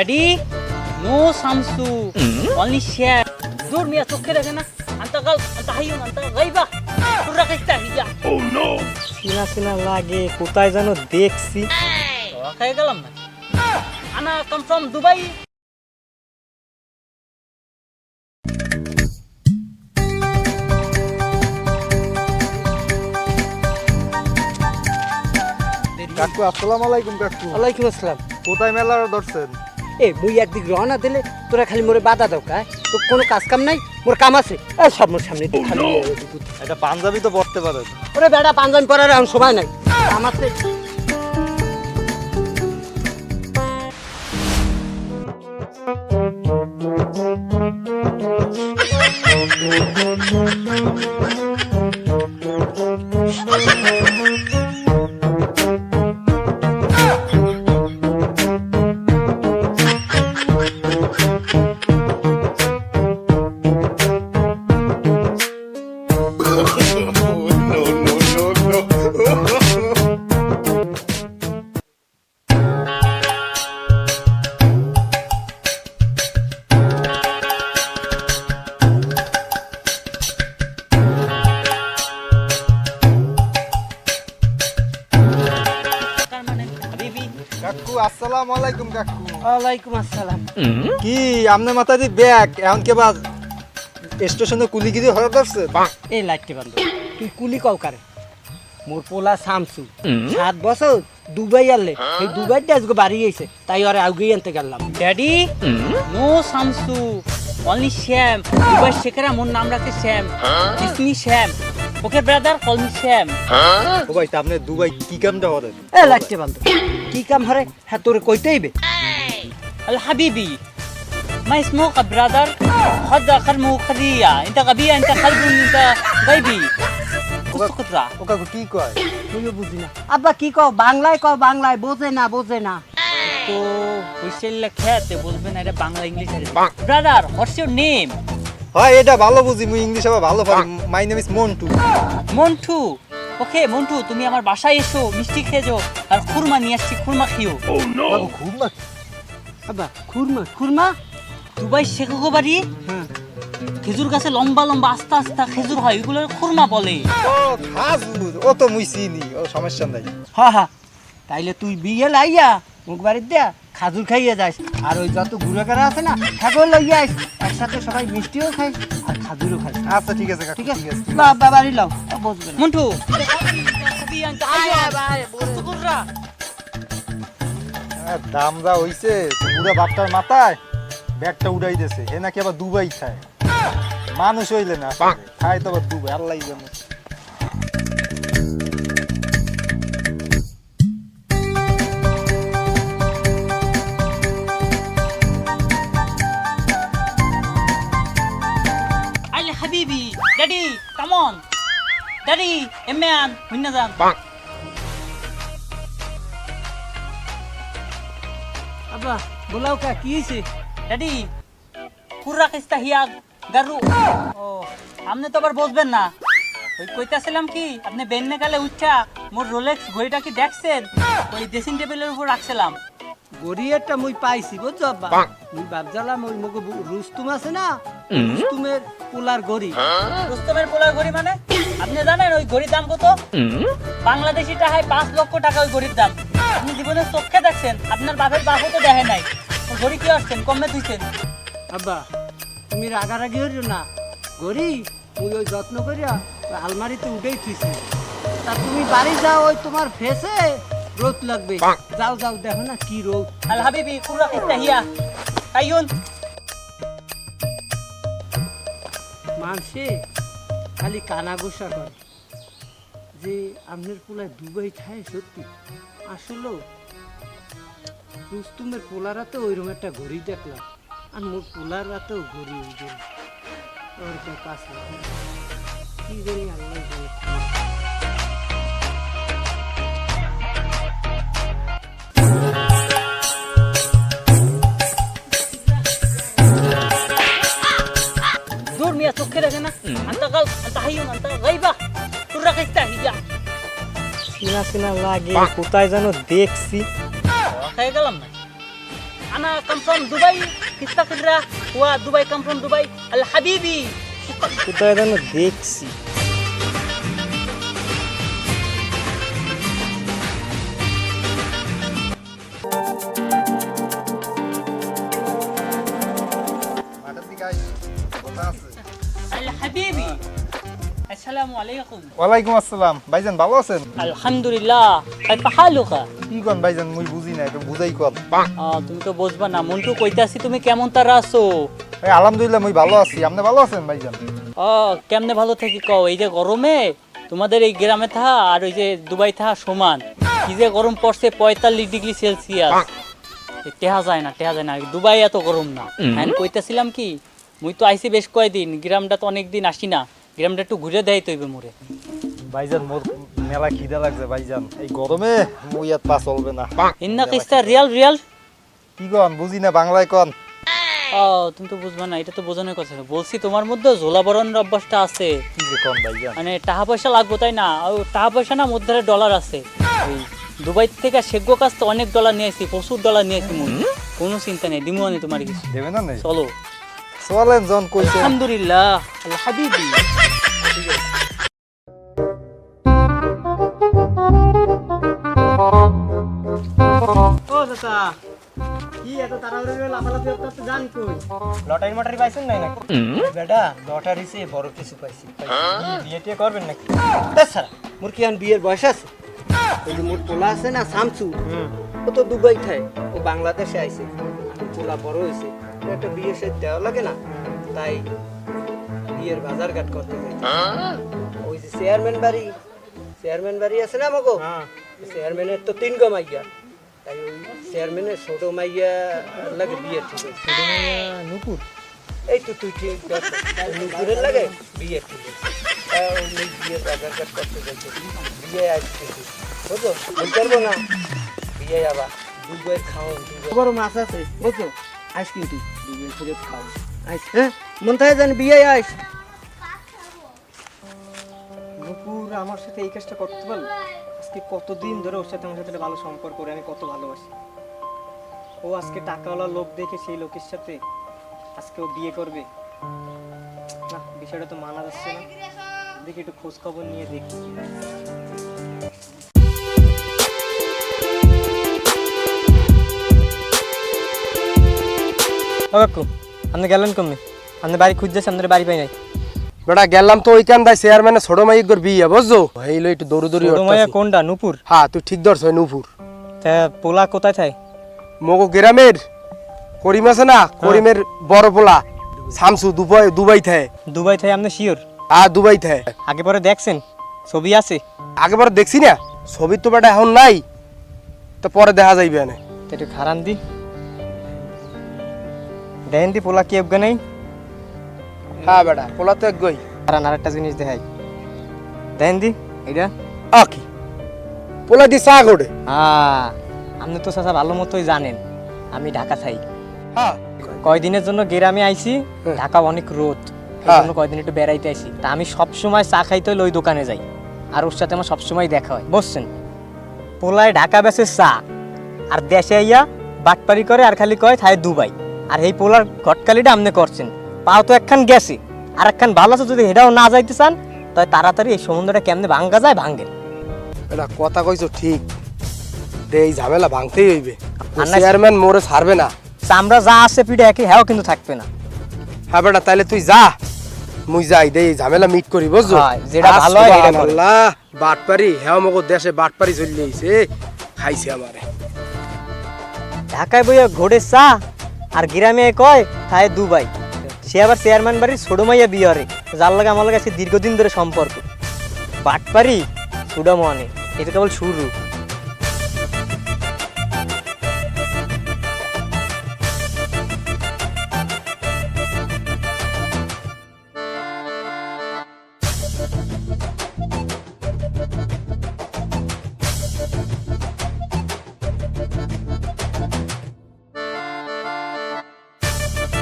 Daddy no Shamsu only share দূর মিয়া চোখে দেখে না আন্তা গাল আন্তা হাইয়ুন আন্তা গাইবা পুরা কাইতা হিজা চিনা চিনা লাগে কোথায় যেন দেখছি। খাই গেলাম না আনা কাম ফ্রম দুবাই। কাকু আসসালামু আলাইকুম। কাকু ওয়ালাইকুম আসসালাম। কোথায় মেলা ধরছেন? এ মুই একদিক রওনা দিলে তোরা খালি মোরে বাধা দাও কা? তো কোনো কাজ কাম নাই, মোর কাম আছে। এই সব মোর সামনে তুই খালি এটা পাঞ্জাবি তো পড়তে পারেন। ওরে বেটা পাঞ্জাবি পরার এখন সময় নাই আমার তো। কাকু আসসালামু আলাইকুম। কাকু ওয়ালাইকুম আসসালাম। কি আপনার মাথা দিয়ে ব্যাগ এখন কে বা স্টেশনে কুলিগিরি হয়ে ধরছেন? এই লাইটকে বান্ধ তুই কুলি কও কারে? মোর পোলা শামসু 7 বছর দুবাই আনলে এই দুবাইতে আজকে বাড়ি গেছে, তাই ওরে আউগেই আনতে গেলাম। ড্যাডি নো শামসু অনলি শ্যাম দুবাই শেখেরা মোর নাম রাখে শ্যাম ইসমি শ্যাম ওকে ব্রাদার কল মি শ্যাম। ও ভাই তা আপনি দুবাই কি কামটা করেন? এ লাইটকে বান্ধ কি কাম হরে হ্যাঁ তোরে কইতেইবে। আল হাবিবি ما اسمك برادر خد خرمو خدية انت غبية انت قلب انت غيبي قطرة ও কাকু কি কয়? তুইও বুঝি না। আব্বা কি কও? বাংলায় কও, বাংলায় বোঝে না বোঝে না। তো হুইসেল খেতে বলবে না এটা বাংলা ইংলিশ আছে ব্রাদার হোয়াটস ইওর নেম? হয় এটা ভালো বুঝি, মুই ইংলিশ আবার ভালো পারি। My name is Montu. Montu okay Montu তুমি আমার বাসায় এসো মিষ্টি খেয়ে যাও আর খুরমা নিয়ে আসছি খুরমা খেও। কাকু খুব না আব্বা খুরমা খুরমা দুবাই শেখো বাড়ি হ্যাঁ খেজুর গাছে লম্বা লম্বা আস্তা আস্তা খেজুর হয় এগুলো খুরমা বলে। ও খাজুর ও তো মুই চিনি, ও সমস্যা নাই। হ্যাঁ হ্যাঁ তাইলে তুই বিয়ে লাইয়া মুখ বাড়ির দেয়া খাজুর খাইয়ে যাস, আর ওই যত ঘুরে কারা আছে না ঠাকুর লইয়া আইস, একসাথে সবাই মিষ্টিও খাই আর খাজুরও খাই। আচ্ছা ঠিক আছে কাকু ঠিক আছে ঠিক আছে। বাবা বাড়ি লাও বসবে না। মন্টু দাম যা হইছে পুরো বাপটার মাথায় ব্যাগটা উড়াই দিয়েছে। হে নাকি আবার দুবাই খায়। মানুষ হইলে না আসলে। খায় তো আবার দুবাই আল্লাহ জানে। আইলে হাবিবি ড্যাডি কাম অন ড্যাডি এম্যান হুইনা যান। আব্বা বলাও কা কি হইছে? ড্যাডি পুরা কিস্তা হিয়া গারু ও আপনি তো আবার বসবেন না। ওই কইতাছিলাম কি আপনি বেন্নে গেলে উচ্চা মোর রোলেক্স ঘড়িটা কি দেখছেন? ওই ড্রেসিং টেবিলের উপর রাখছিলাম। গড়িয়ারটা মুই পাইছি বুঝছো আব্বা। মুই ভাবজালাম ওই মগো রুস্তুম আছে না, রুস্তুমের পোলার গড়ি। রুস্তমের পোলার ঘড়ি মানে আপনি জানেন ওই ঘড়ির দাম কত? বাংলাদেশি টাকায় 5 লক্ষ টাকা ওই ঘড়ির দাম। আপনি জীবনে চোখে দেখছেন, আপনার বাপের বাপও তো দেখে নাই। ওই ঘড়ি কি আসছেন কমে দিচ্ছেন? আব্বা তুমি রাগারাগি হইও না, গড়ি মুই ওই যত্ন করিয়া ওই আলমারিতে উঠেই থুইছি। তা তুমি বাড়ি যাও, ওই তোমার ফেসে রোদ লাগবে। যাও যাও দেখো না কি রোদ। আল হাবিবি পুরা কিস্তা হিয়া কাইয়ুন মানুষে খালি কানাঘোষা করে যে আপনার পোলায় দুবাই খায়। সত্যি আসলে রুস্তুমের পোলারা তো ওইরকম একটা ঘড়ি দেখলাম, আর মোর পোলারা তো ঘড়ি ওই জন্য ওর কেউ কাজ লাগে না। কি জানি আল্লাহ জানে। দূর মিয়া চোখে দেখে না আন্তা গাল আন্তা হাইয়ুন আন্তা গাইবা পুরা কিস্তা হিজা চিনা চিনা লাগে কোথায় যেন দেখছি। খাই গেলাম না أنا come from Dubai কিস্তা কিদরা হুয়া দুবাই come from Dubai আল হাবিবি কোথায় যেন দেখছি। মাঠের দিকে আই, কথা আছে। আল হাবিবি আসসালামু আলাইকুম ওয়ালাইকুম আসসালাম। ভাইজান ভালো আছেন? আলহামদুলিল্লাহ কাইফা হালুকা কি কোন ভাইজান, মুই বুঝি না, একটু বুঝাই কোন। তুমি তো বুঝবা না মন্টু কইতাছি তুমি কেমন তারা আছো এই আলহামদুলিল্লাহ মুই ভালো আছি। আপনি ভালো আছেন ভাইজান? কেমনে ভালো থাকি কও এই যে গরমে তোমাদের এই গ্রামে থাকা আর ওই যে দুবাই থাকা সমান কি যে গরম পড়ছে 45 ডিগ্রি সেলসিয়াস টেহা যায় না দুবাই এত গরম না আমি কইতাছিলাম কি মুই তো আইছি বেশ কয়দিন গ্রামটা তো অনেক দিন আসি না গ্রামটা একটু ঘুরে দেয় তৈবে মোরে ভাইজান মোর মেলা খিদা লাগছে ভাইজান, এই গরমে মুই আর পা চলবে না। ইন্না কিস্তা রিয়াল কি কোন বুঝি না, বাংলায় কোন। তুমি তো বুঝবা না, এটা তো বোঝানোর কথা না। বলছি তোমার মধ্যে ঝোলা বরণের অভ্যাসটা আছে, কি যে কোন ভাইজান? মানে টাকা পয়সা লাগবে তাই না? টাকা পয়সা না মধ্যে ডলার আছে। ওই দুবাই থেকে শেখ কাছ তো অনেক ডলার নিয়েছি, প্রচুর ডলার নিয়েছি মুই। কোনো চিন্তা নেই, দিমু আনি তোমার কিছু। দেবে না নেই? চলো চলেন জন কইছে। আলহামদুলিল্লাহ আল হাবিবি। ও চাচা কি এত তাড়াহুড়ো করে লাফালাফি করতে জান কই? লটারি মটারি পাইছেন নাই নাকি? বেটা লটারি সে বড় কিছু পাইছি। বিয়ে টিয়ে করবেন নাকি? তাছাড়া মোর কি আন বিয়ের বয়স আছে? ওই যে মোর পোলা আছে না শামসু, ও তো দুবাই থাকে, ও বাংলাদেশে আইছে। পোলা বড় হয়েছে, একটা বিয়ে সে দেওয়া লাগে না, তাই বিয়ের বাজার ঘাট করতে যাই। ওই যে চেয়ারম্যান বাড়ি আছে না আমাগো, চেয়ারম্যানের তো 3 গো মাইয়া, তাই ওই চেয়ারম্যানের ছোট মাইয়া লাগে বিয়ে ঠিক হয়েছে। নুপুর এই তো তুই ঠিক নুপুরের লাগে বিয়ে ঠিক হয়েছে। ওই বিয়ের বাজার ঘাট করতে যাইছে, বিয়ে আসছে বুঝো, বলতে পারবো না বিয়ে আবার দুবের খাওয়া বড় মাছ আছে বুঝছো, আইস কিন্তু দুবের ফেরত খাও আইস। হ্যাঁ মন থাকে জানি বিয়ে আইস। নুপুর আমার সাথে এই কাজটা করতে পারলো? আজকে কতদিন ধরে ওর সাথে আমার সাথে একটা ভালো সম্পর্ক করে, আমি কত ভালোবাসি। ও আজকে টাকাওয়ালা লোক দেখে সেই লোকের সাথে আজকে ও বিয়ে করবে না, বিষয়টা তো মানা যাচ্ছে না। দেখি একটু খোঁজ খবর নিয়ে দেখি। ও কাকু আপনি গেলেন কমে? আপনি বাড়ি খুঁজতেছেন, আপনার বাড়ি পাই নাই। বেটা গেলাম তো ওইখানটায় চেয়ারম্যানের ছোট মাইক বিয়ে বুঝছো, হইলো একটু দৌড়ি মাইয়া কোনটা? নুপুর? হ্যাঁ তুই ঠিক ধরছ, নুপুর। তা পোলা কোথায় থাকে? মগো গ্রামের করিম আছে না, করিমের বড় পোলা শামসু দুবাই থাকে। দুবাই থেকে আপনি শিওর? হ্যাঁ দুবাই থাকে। আগে পরে দেখছেন? ছবি আছে? আগেবার দেখছি না, ছবি তো বেটা এখন নাই, তো পরে দেখা যাইবে না। একটু খারান দি দেখেন দি পোলা কি অজ্ঞা নেই। হ্যাঁ বেটা পোলা তো একই। খারান আর একটা জিনিস দেখাই, দেখেন দি এটা কি পোলা দিয়ে চা করে? হ্যাঁ আপনি তো চাচা ভালো মতোই জানেন আমি ঢাকা থাই। হ্যাঁ কয়দিনের জন্য গ্রামে আইছি, ঢাকা অনেক রোদ, এই জন্য কয়দিন একটু বেড়াইতে আইছি। তা আমি সবসময় চা খাইতে হলে ওই দোকানে যাই, আর ওর সাথে আমার সবসময় দেখা হয়। বুঝছেন, পোলায় ঢাকা বেচে চা আর দেশে আইয়া বাটপারি করে আর খালি কয় থাই দুবাই। আর এই পোলার ঘটকালিটা আপনি করছেন, পাও তো একখান গেছে আর একখান ভালো আছে, যদি এটাও না যাইতে চান তাই তাড়াতাড়ি এই সমুদ্রটা কেমনে ভাঙ্গা যায় ভাঙ্গেন। এটা কথা কইছো ঠিক, এই ঝামেলা ভাঙতেই হইবে। আর না- চেয়ারম্যান মোরে ছাড়বে না। চামড়া যা আছে পিঠে একই হ্যাঁ কিন্তু থাকবে না। হ্যাঁ বেটা তাইলে তুই যা, মুই যাই দেই ঝামেলা মিট করি বুঝছো। হয়, যেটা ভালো হয় সেটা করে। আল্লাহ বাটপারি, হ্যাঁ মগো দেশে বাটপারি চলে আইছে, খাইছে আমারে। ঢাকায় বইয়া ঘোড়ে চা আর গ্রামে কয় থায় দুবাই। সে আবার চেয়ারম্যান বাড়ির ছোট মাইয়া বিয়ে হরে, যার লাগে আমার লাগে আছে দীর্ঘদিন ধরে সম্পর্ক। বাটপারি সুডামনে এটা কেবল শুরু।